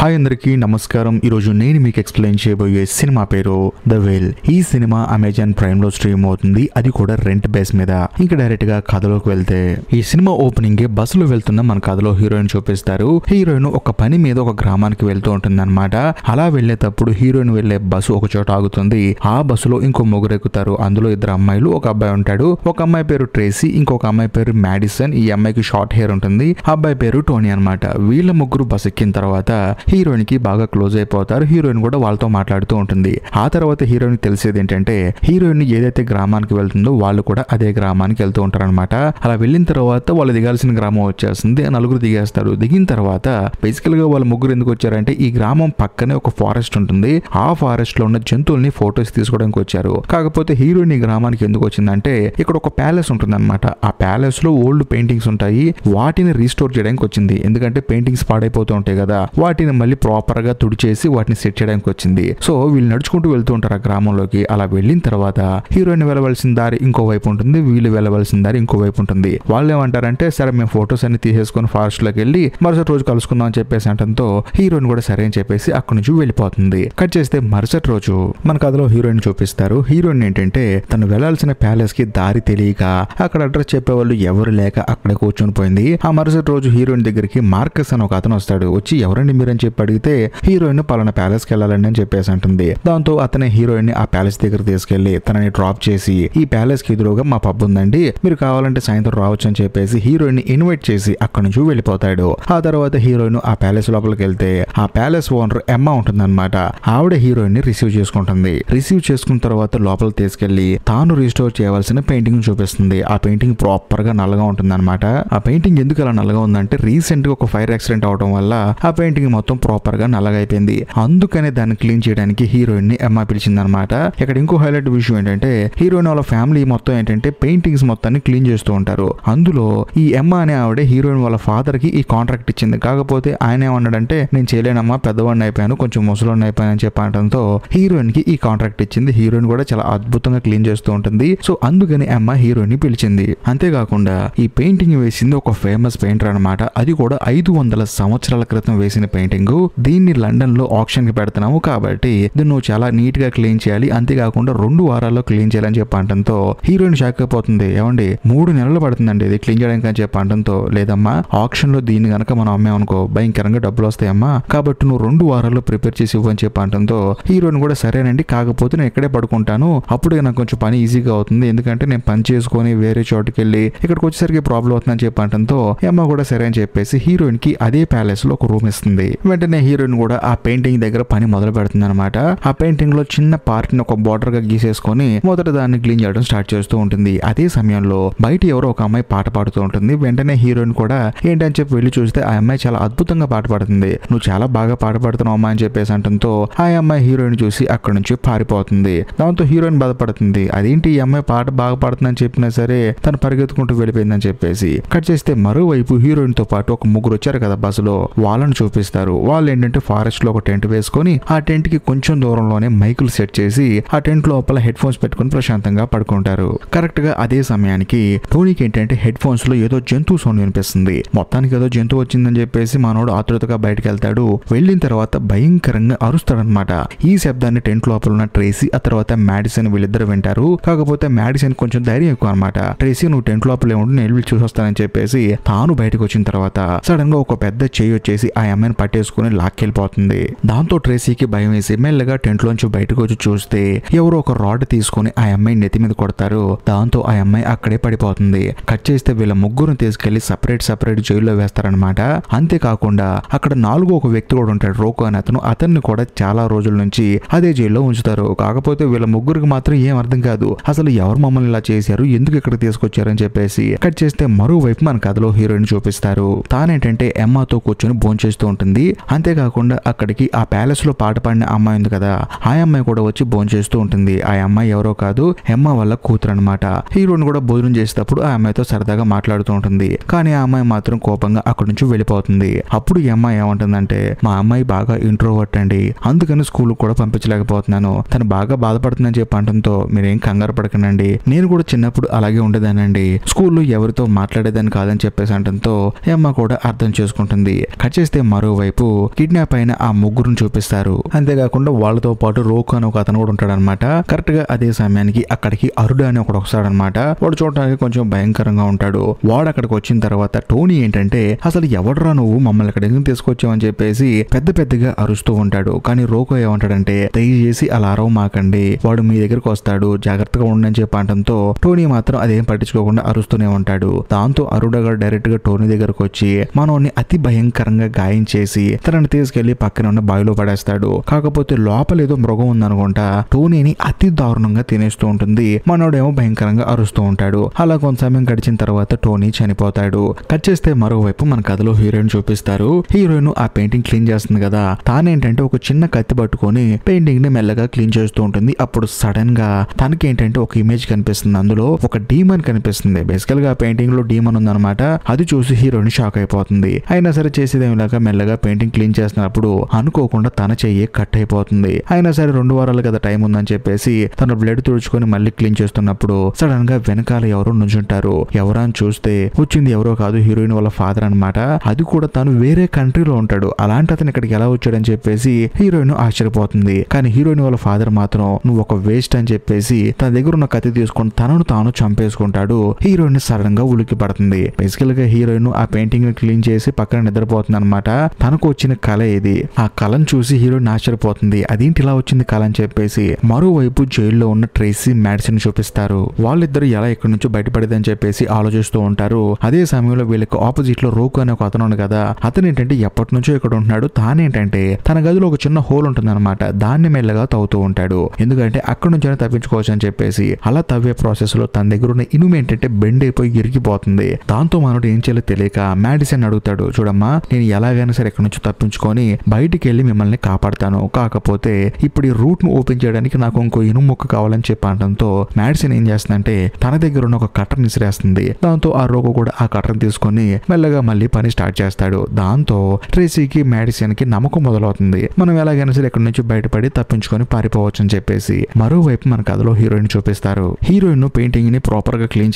Hi అందరికీ నమస్కారం. ఈరోజు నేను మీకు ఎక్స్ప్లెయిన్ చేయబోయే సినిమా పేరు ద వేల్. ఈ సినిమా అమెజాన్ ప్రైమ్ లో స్ట్రీమ్ అవుతుంది, అది కూడా రెంట్ బేస్ మీద. ఇంకా డైరెక్ట్ గా కథలోకి వెళ్తే ఈ సినిమా ఓపెనింగ్ బస్సులో వెళ్తున్న మన కథలో హీరోయిన్ చూపిస్తారు. హీరోయిన్ ఒక పని మీద ఒక గ్రామానికి వెళ్తూ ఉంటుంది అనమాట. అలా వెళ్లేటప్పుడు హీరోయిన్ వెళ్లే బస్సు ఒక చోట ఆగుతుంది. ఆ బస్సులో ఇంకో ముగ్గురు ఎక్కుతారు. అందులో ఇద్దరు అమ్మాయిలు, ఒక అబ్బాయి ఉంటాడు. ఒక అమ్మాయి పేరు ట్రేసీ, ఇంకొక అమ్మాయి పేరు మ్యాడిసన్. ఈ అమ్మాయికి షార్ట్ హెయిర్ ఉంటుంది. అబ్బాయి పేరు టోనీ అనమాట. వీళ్ళ ముగ్గురు బస్ ఎక్కిన తర్వాత హీరోయిన్ కి బాగా క్లోజ్ అయిపోతారు. హీరోయిన్ కూడా వాళ్ళతో మాట్లాడుతూ ఉంటుంది. ఆ తర్వాత హీరోయిన్ తెలిసేది ఏంటంటే హీరోయిన్ ఏదైతే గ్రామానికి వెళ్తుందో వాళ్ళు కూడా అదే గ్రామానికి వెళ్తూ ఉంటారు అనమాట. అలా వెళ్ళిన తర్వాత వాళ్ళు దిగాల్సిన గ్రామం వచ్చేస్తుంది. నలుగురు దిగేస్తారు. దిగిన తర్వాత బేసికల్ గా వాళ్ళ ముగ్గురు ఎందుకు వచ్చారంటే ఈ గ్రామం పక్కనే ఒక ఫారెస్ట్ ఉంటుంది. ఆ ఫారెస్ట్ లో ఉన్న జంతువుల్ని ఫొటోస్ తీసుకోవడానికి వచ్చారు. కాకపోతే హీరోయిన్ ఈ గ్రామానికి ఎందుకు వచ్చిందంటే ఇక్కడ ఒక ప్యాలెస్ ఉంటుంది అనమాట. ఆ ప్యాలెస్ లో ఓల్డ్ పెయింటింగ్స్ ఉంటాయి. వాటిని రీస్టోర్ చేయడానికి వచ్చింది. ఎందుకంటే పెయింటింగ్స్ పాడైపోతూ ఉంటాయి కదా, వాటిని మళ్ళీ ప్రాపర్ గా తుడిచేసి వాటిని సెట్ చేయడానికి వచ్చింది. సో వీళ్ళు నడుచుకుంటూ వెళ్తూ ఉంటారు ఆ గ్రామంలోకి. అలా వెళ్ళిన తర్వాత హీరోయిన్ వెళ్ళవలసిన దారి ఇంకో వైపు ఉంటుంది, వీళ్ళు వెళ్ళవలసిన దారి ఇంకో వైపు ఉంటుంది. వాళ్ళు ఏమంటారంటే సరే మేము ఫొటోస్ అన్ని తీసేసుకుని ఫారెస్ట్ లోకి వెళ్ళి మరుసటి రోజు కలుసుకుందాం అని చెప్పేసి అంటంతో హీరోయిన్ కూడా సరే అని చెప్పేసి అక్కడి నుంచి వెళ్ళిపోతుంది. కట్ చేస్తే మరుసటి రోజు మన కథలో హీరోయిన్ చూపిస్తారు. హీరోయిన్ ఏంటంటే తను వెళ్లాల్సిన ప్యాలెస్ కి దారి తెలియక అక్కడ అడ్రస్ చెప్పేవాళ్ళు ఎవరు లేక అక్కడే కూర్చొని పోయింది. ఆ మరుసటి రోజు హీరోయిన్ దగ్గరికి మార్కస్ అని ఒక అతను వస్తాడు. వచ్చి ఎవరండి మీరని చెప్పి అడిగితే హీరోయిన్ పలానా ప్యాలెస్ కి వెళ్ళాలండి అని చెప్పేసి అంటుంది. దాంతో అతనే హీరోయిన్ ని ఆ ప్యాలెస్ దగ్గర తీసుకెళ్లి తనని డ్రాప్ చేసి ఈ ప్యాలెస్ కి ఎదురుగా మా పబ్ ఉందండి, మీరు కావాలంటే సాయంత్రం రావచ్చు అని చెప్పేసి హీరోయిన్ ని ఇన్వైట్ చేసి అక్కడి నుంచి వెళ్ళిపోతాడు. ఆ తర్వాత హీరోయిన్ ఆ ప్యాలెస్ లోపలికి వెళ్తే ఆ ప్యాలెస్ ఓనర్ ఎమ్మా ఉంటుందన్నమాట. ఆవిడ హీరోయిన్ ని రిసీవ్ చేసుకుంటుంది. రిసీవ్ చేసుకున్న తర్వాత లోపలికి తీసుకెళ్లి తాను రీస్టోర్ చేయవలసిన పెయింటింగ్ చూపిస్తుంది. ఆ పెయింటింగ్ ప్రాపర్ గా నల్లగా ఉంటుందన్నమాట. ఆ పెయింటింగ్ ఎందుకు అలా నల్లగా ఉందంటే రీసెంట్ గా ఒక ఫైర్ యాక్సిడెంట్ అవడం వల్ల ఆ పెయింటింగ్ మొత్తం ప్రాపర్ గా నల్లగా అయిపోయింది. అందుకనే దాన్ని క్లీన్ చేయడానికి హీరోయిన్ ని ఎమ్మా పిలిచింది అనమాట. ఇక్కడ ఇంకో హైలైట్ విషయం ఏంటంటే హీరోయిన్ వాళ్ళ ఫ్యామిలీ మొత్తం ఏంటంటే పెయింటింగ్స్ మొత్తాన్ని క్లీన్ చేస్తూ ఉంటారు. అందులో ఈ ఎమ్మా అనే ఆవిడ హీరోయిన్ వాళ్ళ ఫాదర్ కి ఈ కాంట్రాక్ట్ ఇచ్చింది. కాకపోతే ఆయన ఏమన్నాడంటే నేను చేయలేనమ్మా, పెద్దవాడిని అయిపోయాను, కొంచెం ముసలోడిని అయిపోయాను అని చెప్పడంతో హీరోయిన్ కి ఈ కాంట్రాక్ట్ ఇచ్చింది. హీరోయిన్ కూడా చాలా అద్భుతంగా క్లీన్ చేస్తూ ఉంటుంది. సో అందుకని ఎమ్మా హీరోయిన్ ని పిలిచింది. అంతేకాకుండా ఈ పెయింటింగ్ వేసింది ఒక ఫేమస్ పెయింటర్ అనమాట. అది కూడా 500 సంవత్సరాల క్రితం వేసిన పెయింటింగ్. దీన్ని లండన్ లో ఆక్షన్ కి పెడుతున్నాము కాబట్టి దీన్ని నువ్వు చాలా నీట్ గా క్లీన్ చేయాలి, అంతేకాకుండా 2 వారాల్లో క్లీన్ చేయాలని చెప్పడంతో హీరోయిన్ షాక్ అయిపోతుంది. ఏమండి 3 నెలలు పడుతుందండి ఇది క్లీన్ చేయడానికి అని చెప్పడంతో లేదమ్మా, ఆక్షన్ లో దీన్ని గనక మనం అమ్మామనుకో భయంకరంగా డబ్బులు వస్తాయమ్మా, కాబట్టి నువ్వు 2 వారాల్లో ప్రిపేర్ చేసి ఇవ్వని చెప్పడంతో హీరోయిన్ కూడా సరేనండి, కాకపోతే నేను ఇక్కడే పడుకుంటాను, అప్పుడు నాకు కొంచెం పని ఈజీగా అవుతుంది, ఎందుకంటే నేను పని చేసుకొని వేరే చోటుకి వెళ్ళి ఇక్కడికి వచ్చేసరికి ప్రాబ్లం అవుతుందని చెప్పడంతో అమ్మ కూడా సరే అని చెప్పేసి హీరోయిన్ కి అదే ప్యాలెస్ లో ఒక రూమ్ ఇస్తుంది. వెంటనే హీరోయిన్ కూడా ఆ పెయింటింగ్ దగ్గర పని మొదలు పెడుతుంది అనమాట. ఆ పెయింటింగ్ లో చిన్న పార్ట్ ని ఒక బార్డర్ గా గీసేసుకొని మొదట దాన్ని క్లీన్ చేయడం స్టార్ట్ చేస్తూ ఉంటుంది. అదే సమయంలో బయట ఎవరో ఒక అమ్మాయి పాట పాడుతూ ఉంటుంది. వెంటనే హీరోయిన్ కూడా ఏంటని చెప్పి వెళ్ళి చూస్తే ఆ అమ్మాయి చాలా అద్భుతంగా పాట పాడుతుంది. నువ్వు చాలా బాగా పాట పాడుతున్నావు అమ్మా అని చెప్పేసి అంటంతో ఆ అమ్మాయి హీరోయిన్ చూసి అక్కడ నుంచి పారిపోతుంది. దాంతో హీరోయిన్ బాధపడుతుంది. అదేంటి ఈ అమ్మాయి పాట బాగా పాడుతుందని చెప్పినా సరే తను పరిగెత్తుకుంటూ వెళ్ళిపోయిందని చెప్పేసి. కట్ చేస్తే మరోవైపు హీరోయిన్ తో పాటు ఒక ముగ్గురు వచ్చారు కదా బస్సులో, వాళ్ళని చూపిస్తారు. వాళ్ళు ఏంటంటే ఫారెస్ట్ లో ఒక టెంట్ వేసుకొని ఆ టెంట్ కి కొంచెం దూరంలోనే మైకులు సెట్ చేసి ఆ టెంట్ లోపల హెడ్ ఫోన్స్ పెట్టుకుని ప్రశాంతంగా పడుకుంటారు. కరెక్ట్ గా అదే సమయానికి టోనీకి ఏంటంటే హెడ్ ఫోన్స్ లో ఏదో జంతువు సౌండ్ వినిపిస్తుంది. మొత్తానికి ఏదో జంతువు వచ్చిందని చెప్పేసి మనోడు ఆతృతగా బయటకు వెళ్తాడు. వెళ్ళిన తర్వాత భయంకరంగా అరుస్తాడనమాట. ఈ శబ్దాన్ని టెంట్ లోపల ఉన్న ట్రేసీ ఆ తర్వాత మ్యాడిసన్ వీళ్ళిద్దరు వింటారు. కాకపోతే మ్యాడిసన్ కొంచెం ధైర్యం ఎక్కువ అనమాట. ట్రేసీ నువ్వు టెంట్ లోపల ఏముండి నేను వెళ్ళి చూసి వస్తానని చెప్పేసి తాను బయటకు వచ్చిన తర్వాత సడన్ గా ఒక పెద్ద చెయ్యి వచ్చేసి ఆ అమ్మాయిని పట్టేసుకుని లాక్కెళ్ళిపోతుంది. దాంతో ట్రేసీకి భయం వేసి మెల్లగా టెంట్ లోంచి బయటకు వచ్చి చూస్తే ఎవరో ఒక రాడ్ తీసుకుని ఆ అమ్మాయి నెత్తి మీద కొడతారు. దాంతో ఆ అమ్మాయి అక్కడే పడిపోతుంది. కట్ చేస్తే వీళ్ళ ముగ్గురుని తీసుకెళ్లి సపరేట్ జైల్లో వేస్తారనమాట. అంతేకాకుండా అక్కడ 4వ ఒక వ్యక్తి కూడా ఉంటాడు, రోకో అని అతన్ని కూడా చాలా రోజుల నుంచి అదే జైల్లో ఉంచుతారు. కాకపోతే వీళ్ళ ముగ్గురికి మాత్రం ఏం అర్థం కాదు, అసలు ఎవరు మమ్మల్ని ఇలా చేశారు, ఎందుకు ఇక్కడ తీసుకొచ్చారని చెప్పేసి. కట్ చేస్తే మరోవైపు మన కథలో హీరోయిన్ చూపిస్తారు. తానేంటంటే ఎమ్మాతో కూర్చొని భోంచేస్తూ ఉంటుంది. అంతేకాకుండా అక్కడికి ఆ ప్యాలెస్ లో పాట పాడిన అమ్మాయి ఉంది కదా, ఆ అమ్మాయి కూడా వచ్చి భోంచేస్తూ ఉంటుంది. ఆ అమ్మాయి ఎవరో కాదు, ఎమ్మ వాళ్ళ కూతురు అనమాట. హీరోయిన్ కూడా భోజనం చేసేటప్పుడు ఆ అమ్మాయితో సరదాగా మాట్లాడుతూ ఉంటుంది. కానీ ఆ అమ్మాయి మాత్రం కోపంగా అక్కడి నుంచి వెళ్ళిపోతుంది. అప్పుడు ఈ అమ్మాయి ఏమంటుందంటే మా అమ్మాయి బాగా ఇంట్రోవర్ట్ అండి, అందుకని స్కూల్ కూడా పంపించలేకపోతున్నాను, తను బాగా బాధపడుతుందని చెప్పి అంటంతో మీరేం కంగారు పడకనండి, నేను కూడా చిన్నప్పుడు అలాగే ఉండేదానండి, స్కూల్లో ఎవరితో మాట్లాడేదాన్ని కాదని చెప్పేసి అంటంతో అమ్మ కూడా అర్థం చేసుకుంటుంది. కట్ చేస్తే మరోవైపు కిడ్నాప్ అయిన ఆ ముగ్గురుని చూపిస్తారు. అంతేకాకుండా వాళ్ళతో పాటు రోక్ అని ఒక అతను కూడా ఉంటాడనమాట. కరెక్ట్ గా అదే సమయానికి అక్కడికి అరుడు అని ఒకడు వస్తాడనమాట. వాడు చూడడానికి కొంచెం భయంకరంగా ఉంటాడు. వాడు అక్కడికి వచ్చిన తర్వాత టోనీ ఏంటంటే అసలు ఎవడరా నువ్వు మమ్మల్ని ఇక్కడ ఎందుకు తీసుకొచ్చావని చెప్పేసి పెద్ద పెద్దగా అరుస్తూ ఉంటాడు. కానీ రోకో ఏమంటాడంటే దయచేసి అలా అరవ మాకండి, వాడు మీ దగ్గరకు వస్తాడు, జాగ్రత్తగా ఉండని చెప్పి అనడంతో టోనీ మాత్రం అదేం పట్టించుకోకుండా అరుస్తూనే ఉంటాడు. దాంతో అరుడ గారు డైరెక్ట్ గా టోనీ దగ్గరకు వచ్చి మనోని అతి భయంకరంగా గాయం చేసి తనని తీసుకెళ్లి పక్కన ఉన్న బావిలో పడేస్తాడు. కాకపోతే లోపల ఏదో మృగం ఉందనుకుంటా టోనీని అతి దారుణంగా తినేస్తూ ఉంటుంది. మనోడేమో భయంకరంగా అరుస్తూ ఉంటాడు. అలా కొంత సమయం గడిచిన తర్వాత టోనీ చనిపోతాడు. కట్ చేస్తే మరోవైపు మన కథలో హీరోయిన్ చూపిస్తారు. హీరోయిన్ ఆ పెయింటింగ్ క్లీన్ చేస్తుంది కదా, తానేంటంటే ఒక చిన్న కత్తి పట్టుకొని పెయింటింగ్ ని మెల్లగా క్లీన్ చేస్తూ ఉంటుంది. అప్పుడు సడన్ గా తనకేంటంటే ఒక ఇమేజ్ కనిపిస్తుంది. అందులో ఒక డీమన్ కనిపిస్తుంది. బేసికల్ గా పెయింటింగ్ లో డీమన్ ఉందన్నమాట. అది చూసి హీరోయిన్ షాక్ అయిపోతుంది. అయినా సరే చేసేదేమిలాగా మెల్లగా పెయింటింగ్ క్లీన్ చేస్తున్నప్పుడు అనుకోకుండా తన చెయ్యి కట్ అయిపోతుంది. అయినా సరే 2 వారాలు కదా టైం ఉందని చెప్పేసి తన బ్లడ్ తుడుచుకొని మళ్ళీ క్లీన్ చేస్తున్నప్పుడు సడన్ గా వెనకాల ఎవరో నుంచుంటారు. ఎవరా అని చూస్తే వచ్చింది ఎవరో కాదు, హీరోయిన్ వాళ్ళ ఫాదర్ అనమాట. అది కూడా తను వేరే కంట్రీలో ఉంటాడు. అలాంటి అతను ఇక్కడికి ఎలా వచ్చాడని చెప్పేసి హీరోయిన్ ఆశ్చర్యపోతుంది. కానీ హీరోయిన్ వాళ్ళ ఫాదర్ మాత్రం నువ్వు ఒక వేస్ట్ అని చెప్పేసి తన దగ్గర ఉన్న కత్తి తీసుకొని తనను తాను చంపేసుకుంటాడు. హీరోయిన్ సడన్ గా ఉలికి పడుతుంది. బేసికల్ గా హీరోయిన్ ఆ పెయింటింగ్ ని క్లీన్ చేసి పక్కన నిద్రపోతుంది అనమాట. తనకు వచ్చిన కళ ఇది. ఆ కళను చూసి హీరోయిన్ ఆశ్చర్యపోతుంది. అదేంటి ఇలా వచ్చింది కళ అని చెప్పేసి మరోవైపు జైల్లో ఉన్న ట్రేసీ మ్యాడిసన్ చూపిస్తారు. వాళ్ళిద్దరు ఎలా ఇక్కడి నుంచి బయటపడేదని చెప్పేసి ఆలోచిస్తూ ఉంటారు. అదే సమయంలో వీళ్ళకి ఆపోజిట్ లో రోకు అనే ఒక అతను ఉంది కదా, అతను ఏంటంటే ఎప్పటి నుంచో ఇక్కడ ఉంటున్నాడు. తానేంటంటే తన గదిలో ఒక చిన్న హోల్ ఉంటుంది అనమాట. దాన్ని మెల్లగా తవ్వుతూ ఉంటాడు. ఎందుకంటే అక్కడ నుంచి తప్పించుకోవచ్చు అని చెప్పేసి అలా తవ్వే ప్రాసెస్ లో తన దగ్గర ఉన్న ఇనుము ఏంటంటే బెండ్ అయిపోయి ఇరిగిపోతుంది. దాంతో మనోడు ఏం చేయాలో తెలియక మ్యాడిసన్ అడుగుతాడు, చూడమ్మా నేను ఎలాగైనా సరే ఇక్కడ నుంచి తప్పించుకొని బయటికి వెళ్ళి మిమ్మల్ని కాపాడతాను, కాకపోతే ఇప్పుడు ఈ రూట్ ను ఓపెన్ చేయడానికి నాకు ఇంకో ఇనుము ముక్క కావాలని చెప్పి అనడంతో మ్యాడిసన్ ఏం చేస్తుందంటే తన దగ్గర ఉన్న ఒక కట్టర్ విసిరేస్తుంది. దాంతో ఆ రోగో కూడా ఆ కట్టర్ తీసుకొని మెల్లగా మళ్ళీ పని స్టార్ట్ చేస్తాడు. దాంతో ట్రేసీకి మ్యాడిసన్ కి నమ్మకం మొదలవుతుంది. మనం ఎలాగైనా సరే ఇక్కడ నుంచి బయటపడి తప్పించుకొని పారిపోవచ్చు అని చెప్పేసి. మరోవైపు మన కథలో హీరోయిన్ చూపిస్తారు. హీరోయిన్ పెయింటింగ్ ని ప్రాపర్ గా క్లీన్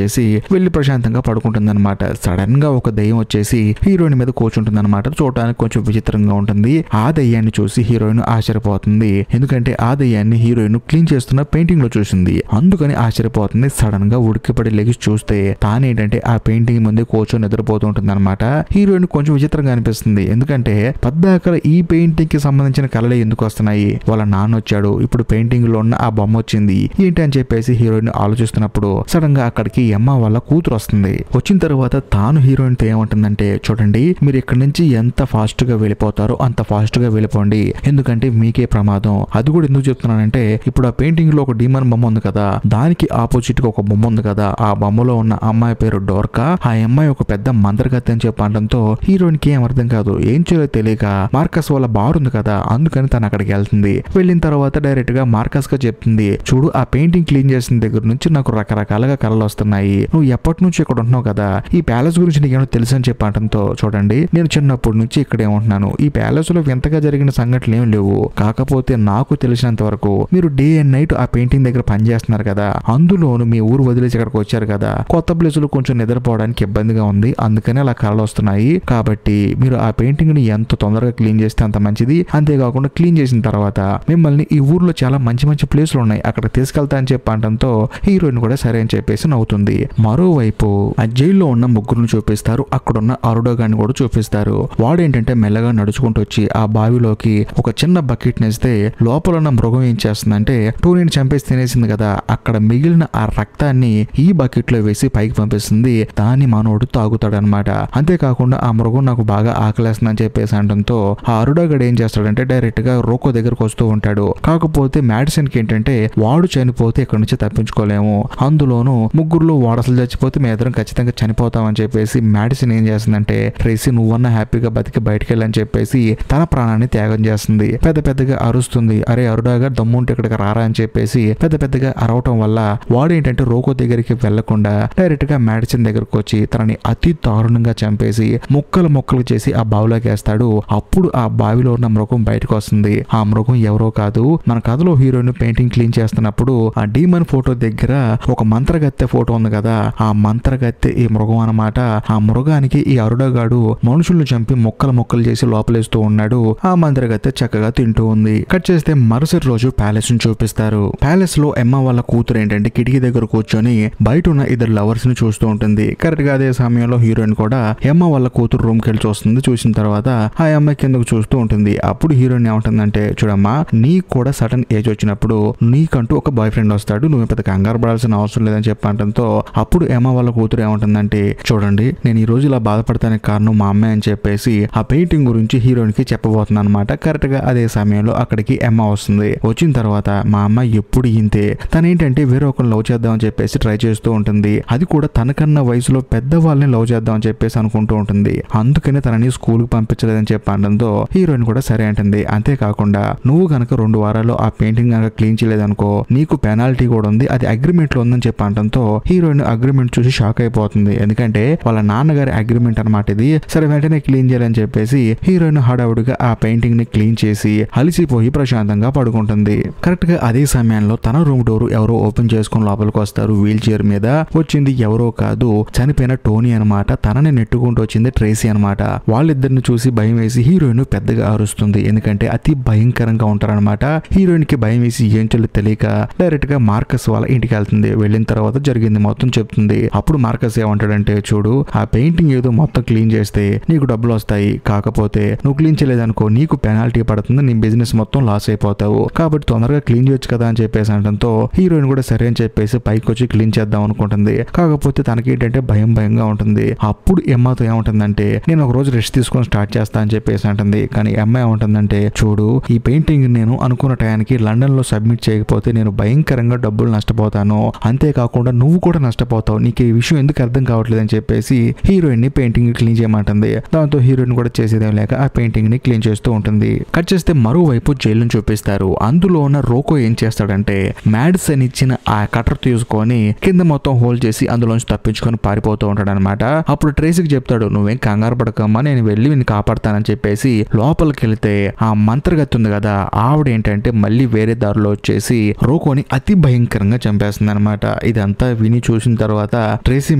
చేసి వెళ్లి ప్రశాంతంగా పడుకుంటుంది అనమాట. సడన్ గా ఒక దెయ్యం వచ్చేసి హీరోయిన్ మీద కూర్చుంటుంది అనమాట. చూడడానికి కొంచెం విచిత్రంగా ఉంటుంది. ఆ దెయ్యాన్ని చూసి హీరోయిన్ ఆశ్చర్యపోతుంది. ఎందుకంటే ఆ దెయ్యాన్ని హీరోయిన్ క్లీన్ చేస్తున్న పెయింటింగ్ లో చూసింది. అందుకని ఆశ్చర్యపోతుంది. సడన్ గా ఉడికిపడి లెగిసి చూస్తే తానేంటంటే ఆ పెయింటింగ్ ముందే కూర్చొని నిద్రపోతూ ఉంటుంది అనమాట. హీరోయిన్ కొంచెం విచిత్రంగా అనిపిస్తుంది. ఎందుకంటే పద్దాకల ఈ పెయింటింగ్ కి సంబంధించిన కళలే ఎందుకు వస్తున్నాయి, వాళ్ళ నాన్న వచ్చాడు, ఇప్పుడు పెయింటింగ్ లో ఉన్న ఆ బొమ్మ వచ్చింది ఏంటి అని చెప్పేసి హీరోయిన్ ఆలోచిస్తున్నప్పుడు సడన్ గా అక్కడికి ఎమ్మ వాళ్ళ కూతురు వస్తుంది. వచ్చిన తర్వాత తాను హీరోయిన్ తో ఏమంటుందంటే, చూడండి మీరు ఇక్కడ నుంచి ఎంత ఫాస్ట్ గా వెళ్ళిపోతారో అంత ఫాస్ట్ గా వెళ్ళిపోండి, ఎందుకంటే మీకే ప్రమాదం. అది కూడా ఎందుకు చెప్తున్నానంటే ఇప్పుడు ఆ పెయింటింగ్ లో ఒక డీమన్ బొమ్మ ఉంది కదా, దానికి ఆపోజిట్ గా ఒక బొమ్మ ఉంది కదా, ఆ బొమ్మలో ఉన్న అమ్మాయి పేరు డోర్కా. ఆ అమ్మాయి ఒక పెద్ద మంత్రగత్తె అని చెప్పడంతో హీరోయిన్ కి ఏం అర్థం కాదు. ఏం చేయాలో తెలియక మార్కస్ వాళ్ళ బార్ ఉంది కదా, అందుకని తను అక్కడికి వెళ్తుంది. వెళ్ళిన తర్వాత డైరెక్ట్ గా మార్కస్ గా చెప్తుంది, చూడు ఆ పెయింటింగ్ క్లీన్ చేసిన దగ్గర నుంచి నాకు రకరకాలుగా కళలు వస్తున్నాయి. నువ్వు ఎప్పటి నుంచి ఇక్కడ ఉంటున్నావు కదా, ఈ ప్యాలెస్ గురించి నీకేమో తెలుసు అని చెప్పడంతో, చూడండి నేను చిన్నప్పటి నుంచి ఇక్కడే ఉంటున్నాను. ఈ ప్యాలెస్ లో వింతగా జరిగిన సంఘటనలు ఏం లేవు. కాకపోతే నాకు తెలిసినంత వరకు మీరు డే అండ్ నైట్ ఆ పెయింటింగ్ దగ్గర పనిచేస్తున్నారు కదా, అందులోను మీ ఊరు వదిలేసి ఇక్కడికి వచ్చారు కదా, కొత్త ప్లేస్ లో కొంచెం నిద్రపోవడానికి ఇబ్బందిగా ఉంది, అందుకని అలా కళలు వస్తున్నాయి. కాబట్టి మీరు ఆ పెయింటింగ్ ని ఎంత తొందరగా క్లీన్ చేస్తే అంత మంచిది. అంతేకాకుండా క్లీన్ చేసిన తర్వాత మిమ్మల్ని ఈ ఊర్లో చాలా మంచి మంచి ప్లేస్లు ఉన్నాయి, అక్కడ తీసుకెళ్తా అని చెప్పడంతో హీరోయిన్ కూడా సరే అని చెప్పేసి నవ్వుతుంది. మరోవైపు ఆ జైల్లో ఉన్న ముగ్గురుని చూపిస్తారు. అక్కడున్న అరుడో గాని కూడా చూపిస్తారు. వాడేంటంటే మెల్లగా నడుచుకుంటూ వచ్చి ఆ బావిలోకి ఒక చిన్న బకెట్ నేస్తే లోపల ఉన్న మృగం ఏం చేస్తుందంటే టోనీని చంపేసి తినేసింది కదా, అక్కడ మిగిలిన ఆ రక్తాన్ని ఈ బకెట్ లో వేసి పైకి పంపిస్తుంది. దాన్ని మనోడు తాగుతాడనమాట. అంతేకాకుండా ఆ మృగం నాకు బాగా ఆకలేస్తుందని చెప్పేసి అనడంతో ఆ అరుడోగాడు ఏం చేస్తాడంటే డైరెక్ట్ గా రోకో దగ్గరకు వస్తూ ఉంటాడు. కాకపోతే మ్యాడిసన్ కి ఏంటంటే వాడు చనిపోతే ఇక్కడ నుంచి తప్పించుకోలేము, అందులోనూ ముగ్గురులో వాడు అసలు చచ్చిపోతే మీ ఇద్దరం ఖచ్చితంగా చనిపోతామని చెప్పేసి మ్యాడిసన్ ఏం చేస్తుందంటే ట్రేసీ నువ్వన్నా హ్యాపీగా బతికి బయటికి వెళ్ళని చెప్పేసి తన ప్రాణాన్ని త్యాగం చేస్తుంది. పెద్ద పెద్దగా అరుస్తుంది, అరే అరుడాగా దమ్ముంటే ఇక్కడికి రారా అని చెప్పేసి పెద్ద పెద్దగా అరవటం వల్ల వాడు ఏంటంటే రోకో దగ్గరికి వెళ్లకుండా డైరెక్ట్ గా మ్యాడిసన్ దగ్గరకు వచ్చి తనని అతి దారుణంగా చంపేసి ముక్కలు చేసి ఆ బావిలోకి వేస్తాడు. అప్పుడు ఆ బావిలో ఉన్న మృగం బయటకు వస్తుంది. ఆ మృగం ఎవరో కాదు, మన కథలో హీరోయిన్ పెయింటింగ్ క్లీన్ చేస్తున్నప్పుడు ఆ డీమన్ ఫోటో దగ్గర ఒక మంత్రగత్తె ఫోటో ఉంది కదా, ఆ మంత్రగత్తె ఈ మృగం అన్నమాట. ఆ మృగానికి ఈ అరుడగాడు మనుషులను చంపి ముక్కలు చేసి లోపలేస్తూ ఉన్నాడు. ఆ మంత్రగత్తె చక్కగా తింటూ ఉంది. కట్ చేస్తే మరుసటి రోజు ప్యాలెస్ ని చూపిస్తారు. ప్యాలెస్ లో ఎమ్మ వాళ్ళ కూతురు ఏంటంటే కిటికీ దగ్గర కూర్చొని బయట ఉన్న ఇద్దరు లవర్స్ ని చూస్తూ ఉంటుంది. కరెక్ట్ గా అదే సమయంలో హీరోయిన్ కూడా ఎమ్మ వాళ్ళ కూతురు రూమ్ కి వెళ్ళి చూస్తుంది. చూసిన తర్వాత ఆ అమ్మాయి కిందకు చూస్తూ ఉంటుంది. అప్పుడు హీరోయిన్ ఏమంటుందంటే, చూడమ్మా, నీకు కూడా సడన్ ఏజ్ వచ్చినప్పుడు నీకంటూ ఒక బాయ్ ఫ్రెండ్ వస్తాడు, నువ్వు పెద్ద కంగారు పడాల్సిన అవసరం లేదని చెప్పడంతో అప్పుడు ఎమ్మ వాళ్ళ కూతురు ఏమంటుందంటే, చూడండి, నేను ఈ రోజు ఇలా బాధపడతానికి కారణం మా అమ్మాయి అని చెప్పేసి ఆ పెయింటింగ్ గురించి హీరోయిన్ కి చెప్పబోతుంది అనమాట. కరెక్ట్ గా అదే సమయంలో అక్కడికి ఎమ్మ వస్తుంది. వచ్చిన తర్వాత మా అమ్మాయి ఎప్పుడు ఇంతే, తనేంటంటే వేరే ఒకరు లవ్ చేద్దామని చెప్పేసి ట్రై చేస్తూ ఉంటుంది. అది కూడా తనకన్నా వయసులో పెద్ద వాళ్ళని లవ్ చేద్దామని చెప్పేసి అనుకుంటూ ఉంటుంది. అందుకనే తనని స్కూల్ కి పంపించలేదని చెప్పడంతో హీరోయిన్ కూడా సరే అంటుంది. అంతేకాకుండా నువ్వు గనక 2 వారాల్లో ఆ పెయింటింగ్ గనక క్లీన్ చేయలేదనుకో నీకు పెనాల్టీ కూడా ఉంది, అది అగ్రిమెంట్ లో ఉందని చెప్పడంతో హీరోయిన్ అగ్రిమెంట్ చూసి షాక్ అయిపోతుంది. ఎందుకంటే వాళ్ళ నాన్నగారి అగ్రిమెంట్ అనమాట ఇది. సరే వెంటనే క్లీన్ చేయాలని చెప్పేసి హీరోయిన్ హడావుడిగా ఆ పెయింటింగ్ ని క్లీన్ చేసి అలిసిపోయి ప్రశాంతంగా పడుకుంటుంది. కరెక్ట్ గా అదే సమయంలో తన రూమ్ డోర్ ఎవరో ఓపెన్ చేసుకుని లోపలికి వస్తారు. వీల్ చైర్ మీద వచ్చింది ఎవరో కాదు, చనిపోయిన టోనీ అనమాట. తనని నెట్టుకుంటూ వచ్చింది ట్రేసీ అనమాట. వాళ్ళిద్దరిని చూసి భయం వేసి హీరోయిన్ పెద్దగా అరుస్తుంది. ఎందుకంటే అతి భయంకరంగా ఉంటారనమాట. హీరోయిన్ కి భయం వేసి ఏం చేయాలో తెలియక డైరెక్ట్ గా మార్కస్ వాళ్ళ ఇంటికి వెళ్తుంది. వెళ్ళిన తర్వాత జరిగింది మొత్తం చెప్తుంది. అప్పుడు మార్కస్ ఏమంటాడంటే, చూడు, ఆ పెయింటింగ్ ఏదో మొత్తం క్లీన్ చేస్తే నీకు డబ్బులు వస్తాయి, కాకపోతే నువ్వు క్లీన్ చేయలేదనుకో నీకు పెనాల్టీ పడుతుంది, నీ బిజినెస్ మొత్తం లాస్ అయిపోతావు, కాబట్టి తొందరగా క్లీన్ చేయొచ్చు కదా అని చెప్పేసి అనడంతో హీరోయిన్ కూడా సరే అని చెప్పేసి పైకి వచ్చి క్లీన్ చేద్దాం అనుకుంటుంది. కాకపోతే తనకి ఏంటంటే భయంగా ఉంటుంది. అప్పుడు ఎమ్మతో ఏముంటుందంటే, నేను ఒక రోజు రెస్ట్ తీసుకొని స్టార్ట్ చేస్తా అని చెప్పేసి అంటుంది. కానీ ఎమ్మ ఏముంటుందంటే, చూడు, ఈ పెయింటింగ్ నేను అనుకున్న టయానికి లండన్ లో సబ్మిట్ చేయకపోతే నేను భయంకరంగా డబ్బులు నష్టపోతాను, అంతేకాకుండా నువ్వు కూడా నష్టపోతావు, నీకు ఈ విషయం ఎందుకు అర్థం కావట్లేదు అని చెప్పేసి హీరోయిన్ ని పెయింటింగ్ క్లీన్ చేయమంటుంది. దాంతో హీరోయిన్ కూడా చేసేదేం లేక ఆ పెయింటింగ్ ని క్లీన్ చేస్తూ ఉంటుంది. కట్ చేస్తే మరోవైపు జైలును చూపిస్తారు. అందులో ఉన్న రోకో ఏం చేస్తాడంటే, మ్యాడిసన్ ఇచ్చిన ఆ కటర్ తీసుకొని కింద మొత్తం హోల్డ్ చేసి అందులోంచి తప్పించుకొని పారిపోతూ ఉంటాడు అనమాట. అప్పుడు ట్రేసీకి చెప్తాడు, నువ్వేం కంగారు పడకమ్మా, నేను వెళ్ళి నిన్ను కాపాడతానని చెప్పేసి లోపలికి వెళ్తే ఆ మంత్రగత్తె ఉంది కదా, ఆవిడ ఏంటంటే మళ్ళీ వేరే దారిలో వచ్చేసి రోకోని అతి భయంకరంగా చంపేస్తుంది అనమాట. ఇదంతా విని చూసిన తర్వాత ట్రేసీ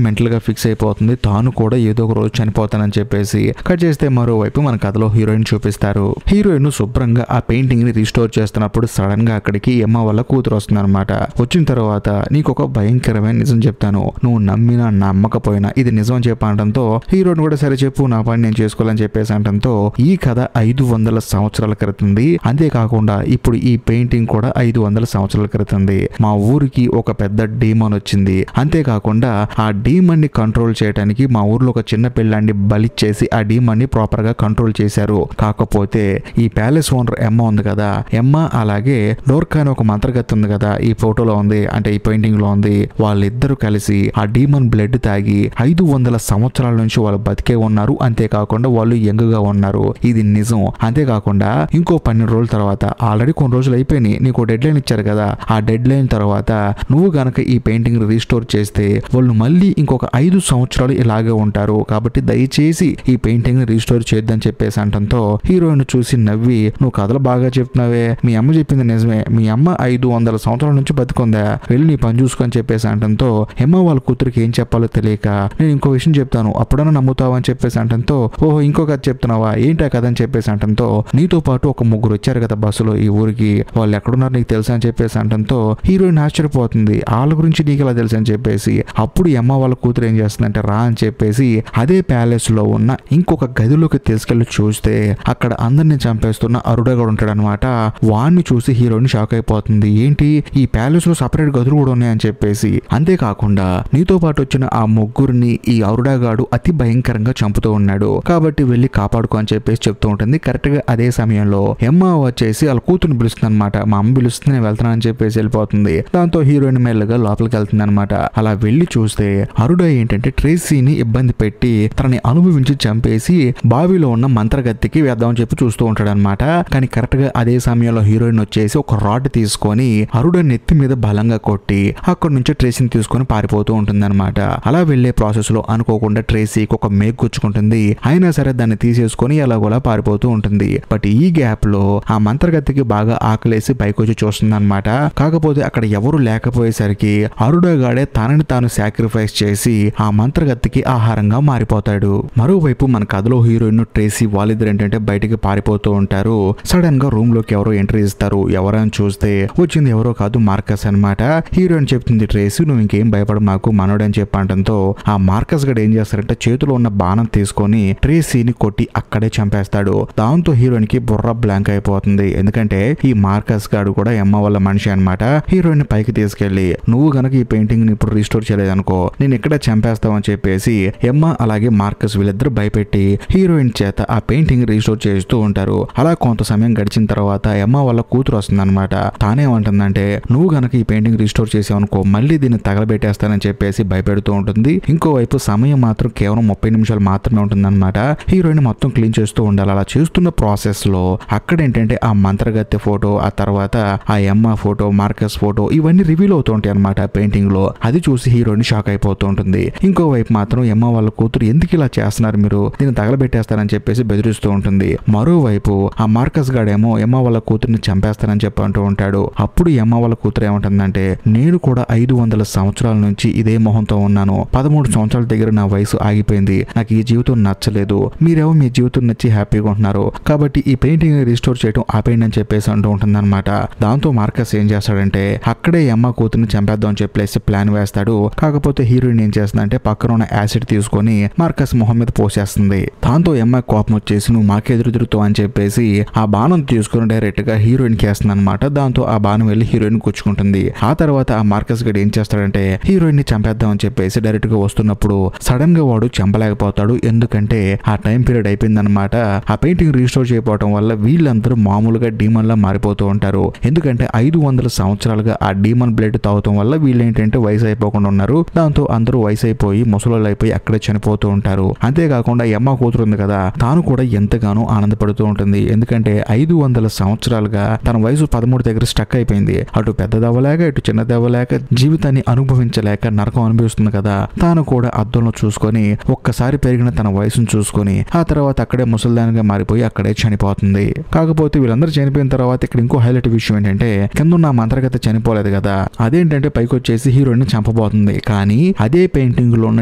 మెంటల్ గా ఫిక్స్ అయిపోతుంది, తాను కూడా ఏదో ఒక రోజు చనిపోతానని చెప్పేసి. కట్ చేస్తే మరోవైపు మన కథలో హీరోయిన్ చూపిస్తారు. హీరోయిన్ శుభ్రంగా ఆ పెయింటింగ్ ని రీస్టోర్ చేస్తున్నప్పుడు సడన్ గా అక్కడికి ఎమ్మ వాళ్ళ కూతురు వస్తుంది అనమాట. వచ్చిన తర్వాత నీకు ఒక భయంకరమైన నిజం చెప్తాను, నువ్వు నమ్మినా నమ్మకపోయినా ఇది నిజం అని చెప్పడంతో హీరోయిన్ కూడా సరే చెప్పు, నా పని నేను చేసుకోవాలని చెప్పేసి అనడంతో ఈ కథ 500 సంవత్సరాల క్రితంది. అంతేకాకుండా ఇప్పుడు ఈ పెయింటింగ్ కూడా 500 సంవత్సరాల క్రితంది. మా ఊరికి ఒక పెద్ద డీమన్ వచ్చింది. అంతేకాకుండా ఆ డీమన్ ని కంట్రోల్ చేయడానికి మా ఊర్లో ఒక చిన్న పిల్లాన్ని బలిచ్చేసి ఆ డీమన్ ని ప్రాపర్ గా కంట్రోల్ చేశారు. కాకపోతే ఈ ప్యాలెస్ ఓనర్ ఎమ్మ ఉంది కదా, ఎమ్మ అలాగే డోర్కా అని ఒక మంత్రగత్తె ఉంది కదా, ఈ ఫోటోలో ఉంది, అంటే ఈ పెయింటింగ్ లో ఉంది, వాళ్ళిద్దరూ కలిసి ఆ డీమన్ బ్లడ్ తాగి 500 సంవత్సరాల నుంచి వాళ్ళు బతికే ఉన్నారు. అంతేకాకుండా వాళ్ళు యంగ్ గా ఉన్నారు. ఇది నిజం. అంతేకాకుండా ఇంకో 12 రోజుల తర్వాత, ఆల్రెడీ కొన్ని రోజులు అయిపోయినాయి, నీకు డెడ్ లైన్ ఇచ్చారు కదా, ఆ డెడ్ లైన్ తర్వాత నువ్వు గనక ఈ పెయింటింగ్ రీస్టోర్ చేస్తే వాళ్ళు మళ్ళీ ఇంకొక 5 సంవత్సరాలు ఇలాగే ఉంటారు, కాబట్టి దయచేసి ఈ పెయింటింగ్ ని రీస్టోర్ చేద్దని చెప్పేసి అంటంతో హీరోయిన్ చూసి నవ్వి, నువ్వు కథలు బాగా చెప్తున్నావే, మీ అమ్మ చెప్పింది నిజమే, మీ అమ్మ 500 సంవత్సరాల నుంచి బతుకుందా, వెళ్ళి నీ పని చూసుకొని చెప్పేసి అంటంతో ఎమ్మ వాళ్ళ కూతురికి ఏం చెప్పాలో తెలియక, నేను ఇంకో విషయం చెప్తాను అప్పుడన్నా నమ్ముతావా అని చెప్పేసి అంటంతో, ఓహో ఇంకో కథ చెప్తున్నావా, ఏంటా కథ అని చెప్పేసి అంటంతో, నీతో పాటు ఒక 3 వచ్చారు కదా బస్సులో ఈ ఊరికి, వాళ్ళు ఎక్కడున్నారు నీకు తెలుసా అని చెప్పేసి అంటంతో హీరోయిన్ ఆశ్చర్యపోతుంది, వాళ్ళ గురించి నీకు ఎలా తెలుసు అని చెప్పేసి. అప్పుడు ఎమ్మ వాళ్ళ కూతురు ఏం చేస్తుందంటే, రా అని చెప్పేసి అదే ప్యాలెస్ లో ఉన్న ఇంకొక గదిలోకి తీసుకెళ్లి చూస్తే అక్కడ అందరిని చంపేస్తున్న అరుడగాడు ఉంటాడు అనమాట. వాడిని చూసి హీరోయిన్ షాక్ అయిపోతుంది, ఏంటి ఈ ప్యాలెస్ లో సపరేట్ గదులు కూడా ఉన్నాయని చెప్పేసి. అంతేకాకుండా నీతో పాటు వచ్చిన ఆ 3 ఈ అరుడగాడు అతి భయంకరంగా చంపుతూ ఉన్నాడు, కాబట్టి వెళ్ళి కాపాడుకో అని చెప్పేసి చెప్తూ ఉంటుంది. కరెక్ట్ గా అదే సమయంలో ఎమ్మ వచ్చేసి వాళ్ళ కూతురుని పిలుస్తుంది అనమాట. మా అమ్మ పిలుస్తుంది, నేను వెళ్తానని చెప్పేసి వెళ్ళిపోతుంది. దాంతో హీరోయిన్ మెల్లగా లోపలికి వెళ్తుంది అనమాట. అలా వెళ్ళి చూస్తే అరుడ ఏంటంటే ట్రేసీని ఇబ్బంది పెట్టి తనని అనుభవించి చంపేసి బావిలో ఉన్న మంత్రగత్తెకి వేద్దామని చెప్పి చూస్తూ ఉంటాడు అనమాట. కానీ కరెక్ట్ గా అదే సమయంలో హీరోయిన్ వచ్చేసి ఒక రాడ్ తీసుకొని అరుడ నెత్తి మీద బలంగా కొట్టి అక్కడ నుంచి ట్రేసీని తీసుకొని పారిపోతూ ఉంటుంది అనమాట. అలా వెళ్లే ప్రాసెస్ లో అనుకోకుండా ట్రేసీకి ఒక మేక్ గుచ్చుకుంటుంది. అయినా సరే దాన్ని తీసేసుకొని ఎలాగోలా పారిపోతూ ఉంటుంది. బట్ ఈ గ్యాప్ లో ఆ మంత్రగత్తెకి బాగా ఆకలేసి పైకి వచ్చి చూస్తుంది అనమాట. కాకపోతే అక్కడ ఎవరు లేకపోయేసరికి అరుడగాడే తనని తాను సాక్రిఫైస్ చేసి ఆ మంత్రగత్తెకి ఆహారంగా మారిపోతాడు. మరోవైపు మన కథలో హీరోయిన్ హీరోయిన్ ట్రేసీ వాళ్ళిద్దరు ఏంటంటే బయటికి పారిపోతూ ఉంటారు. సడన్ గా రూమ్ లోకి ఎవరో ఎంట్రీ ఇస్తారు. ఎవరని చూస్తే వచ్చింది ఎవరో కాదు, మార్కస్ అన్నమాట. హీరోయిన్ చెప్తుంది, ట్రేసీ నువ్వు ఇంకేం భయపడ మాకు మనోడని చెప్పంటంతో ఆ మార్కస్ గడు ఏం చేస్తారంటే చేతిలో ఉన్న బాణం తీసుకొని ట్రేసీని కొట్టి అక్కడే చంపేస్తాడు. దాంతో హీరోయిన్ కి బుర్ర బ్లాంక్ అయిపోతుంది. ఎందుకంటే ఈ మార్కస్ గాడు కూడా ఎమ్మ వాళ్ళ మనిషి అన్నమాట. హీరోయిన్ పైకి తీసుకెళ్లి నువ్వు గనక ఈ పెయింటింగ్ ని ఇప్పుడు రీస్టోర్ చేయలేదనుకో నేను ఇక్కడ చంపేస్తావని చెప్పేసి ఎమ్మ అలాగే మార్కస్ వీళ్ళిద్దరు భయపెట్టి హీరోయిన్ చేత ఆ పెయింటింగ్ రీస్టోర్ చేస్తూ ఉంటారు. అలా కొంత సమయం గడిచిన తర్వాత ఎమ్మ వాళ్ళ కూతురు వస్తుందన్నమాట. తానేమంటుందంటే నువ్వు గనక ఈ పెయింటింగ్ రీస్టోర్ చేసావనుకో మళ్ళీ దీన్ని తగలబెట్టేస్తానని చెప్పేసి భయపెడుతూ ఉంటుంది. ఇంకోవైపు సమయం మాత్రం కేవలం 30 నిమిషాలు మాత్రమే ఉంటుందన్నమాట. హీరోయిన్ మొత్తం క్లీన్ చేస్తూ ఉండాలి. అలా చేస్తున్న ప్రాసెస్ లో అక్కడ ఏంటంటే ఆ మంత్రగత్తె ఫోటో, ఆ తర్వాత ఆ ఎమ్మ ఫోటో, మార్కస్ ఫోటో ఇవన్నీ రివీల్ అవుతూ ఉంటాయి అనమాట పెయింటింగ్ లో. అది చూసి హీరోయిన్ షాక్ అయిపోతూ ఉంటుంది. ఇంకోవైపు మాత్రం ఎమ్మ వాళ్ళ కూతురు ఎందుకు ఇలా చేస్తున్నారు మీరు, దీన్ని తగలబెట్టేస్తారని చెప్పేసి బెదిరిస్తూ ఉంటుంది. మరోవైపు ఆ మార్కస్ గాడేమో ఎమ్మ వాళ్ళ కూతురిని చంపేస్తానని చెప్పి అంటూ ఉంటాడు. అప్పుడు ఎమ్మ వాళ్ళ కూతురు ఏమంటుందంటే నేను కూడా 500 సంవత్సరాల నుంచి ఇదే మొహంతో ఉన్నాను. 13 సంవత్సరాల దగ్గర నా వయసు ఆగిపోయింది. నాకు ఈ జీవితం నచ్చలేదు. మీరేమో మీ జీవితం నచ్చి హ్యాపీగా ఉంటున్నారు. కాబట్టి ఈ పెయింటింగ్ రీస్టోర్ చేయడం ఆపేయండి అని చెప్పేసి అంటూ ఉంటుందన్నమాట. దాంతో మార్కస్ ఏం చేస్తాడంటే అక్కడే ఎమ్మ కూతురిని చంపేద్దాం అని చెప్పేసి ప్లాన్ వేస్తాడు. కాకపోతే హీరోయిన్ ఏం చేస్తుందంటే పక్కన ఉన్న యాసిడ్ తీసుకొని మార్కస్ మొహం మీద పోసేస్తుంది. దాంతో ఎమ్మ కోపం వచ్చేసి నువ్వు మాకెదురు తిరుగుతావు అని చెప్పేసి ఆ బాణం తీసుకుని డైరెక్ట్ గా హీరోయిన్ కి వేస్తుంది అనమాట. దాంతో ఆ బాణం వెళ్ళి హీరోయిన్ గుచ్చుకుంటుంది. ఆ తర్వాత ఆ మార్కస్ గడు ఏం చేస్తాడంటే హీరోయిన్ ని చంపేద్దాం అని చెప్పేసి డైరెక్ట్ గా వస్తున్నప్పుడు సడన్ గా వాడు చంపలేకపోతాడు. ఎందుకంటే ఆ టైం పీరియడ్ అయిపోయిందనమాట. ఆ పెయింటింగ్ రీస్టోర్ చేయకపోవడం వల్ల వీళ్ళందరూ మామూలుగా డీమన్ లా మారిపోతూ ఉంటారు. ఎందుకంటే 500 సంవత్సరాలుగా ఆ డీమన్ బ్లడ్ తాగటం వల్ల వీళ్ళు ఏంటంటే వయసు అయిపోకుండా ఉన్నారు. దాంతో అందరూ వయసు అయిపోయి ముసలోళ్ళు అయిపోయి అక్కడే చనిపోతూ ఉంటారు. అంతేకాకుండా ఎమ్మ కూతురు ఉంది కదా, తాను కూడా ఎంతగానో ఆనందపడుతూ ఉంటుంది. ఎందుకంటే 500 సంవత్సరాలుగా తన వయసు 13 దగ్గర స్టక్ అయిపోయింది. అటు పెద్దదవ్వలేక ఇటు చిన్నదవ్వలేక జీవితాన్ని అనుభవించలేక నరకం అనిపిస్తుంది కదా. తాను కూడా అద్దంలో చూసుకొని ఒక్కసారి పెరిగిన తన వయసును చూసుకొని ఆ తర్వాత అక్కడే ముసల్దానిగా మారిపోయి అక్కడే చనిపోతుంది. కాకపోతే వీళ్ళందరూ చనిపోయిన తర్వాత ఇక్కడ ఇంకో హైలైట్ విషయం ఏంటంటే కింద ఉన్న మంత్రగత చనిపోలేదు కదా, అదేంటంటే పైకి వచ్చేసి హీరోయిన్ చంపబోతుంది. కానీ అదే పెయింటింగ్ లో ఉన్న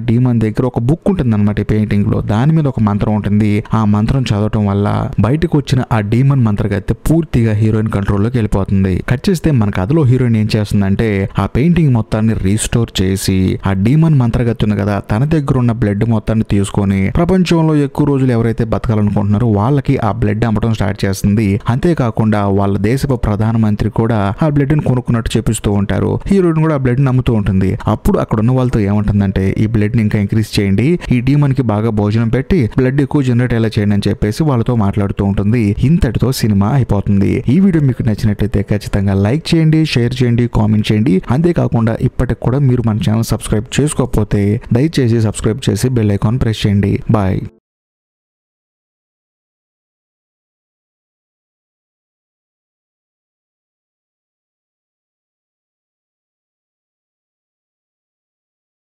డీమన్ దగ్గర ఒక బుక్ ఉంటుంది అనమాట. ఈ పెయింటింగ్ లో దాని మీద ఒక మంత్రం ఉంటుంది. ఆ మంత్రం చదవటం వల్ల బయటకు వచ్చిన ఆ డీమన్ మంత్రగత్తె పూర్తిగా హీరోయిన్ కంట్రోల్లోకి వెళ్ళిపోతుంది. కట్ చేస్తే మన కథలో హీరోయిన్ ఏం చేస్తుందంటే ఆ పెయింటింగ్ మొత్తాన్ని రీస్టోర్ చేసి ఆ డీమన్ మంత్రగత్తె ఉంది కదా తన దగ్గర ఉన్న బ్లడ్ మొత్తాన్ని తీసుకొని ప్రపంచంలో ఎక్కువ రోజులు ఎవరైతే బతకాలనుకుంటున్నారో వాళ్ళకి ఆ బ్లడ్ అమ్మటం స్టార్ట్ చేస్తుంది. అంతేకాకుండా వాళ్ళ దేశపు ప్రధానమంత్రి కూడా ఆ బ్లడ్ ని కొనుక్కున్నట్టు చెప్పిస్తూ ఉంటారు. హీరోయిన్ కూడా ఆ బ్లడ్ నమ్ముతూ ఉంటుంది. అప్పుడు అక్కడ ఉన్న వాళ్ళతో ఏమంటుందంటే ఈ బ్లడ్ ని ఇంకా ఇంక్రీజ్ చేయండి, ఈ డీమన్ కి బాగా భోజనం పెట్టి బ్లడ్ ఎక్కువ జనరేట్ అయ్యేలా చేయండి అని చెప్పేసి వాళ్ళతో మాట్లాడుతూ ఉంటుంది. ఇంతటితో సినిమా అయిపోతుంది. ఈ వీడియో మీకు నచ్చినట్లయితే ఖచ్చితంగా లైక్ చేయండి, షేర్ చేయండి, కామెంట్ చేయండి. అంతేకాకుండా ఇప్పటికి కూడా మీరు మన ఛానల్ సబ్స్క్రైబ్ చేసుకోకపోతే దయచేసి సబ్స్క్రైబ్ చేసి బెల్ ఐకాన్ ప్రెస్ చేయండి. బాయ్.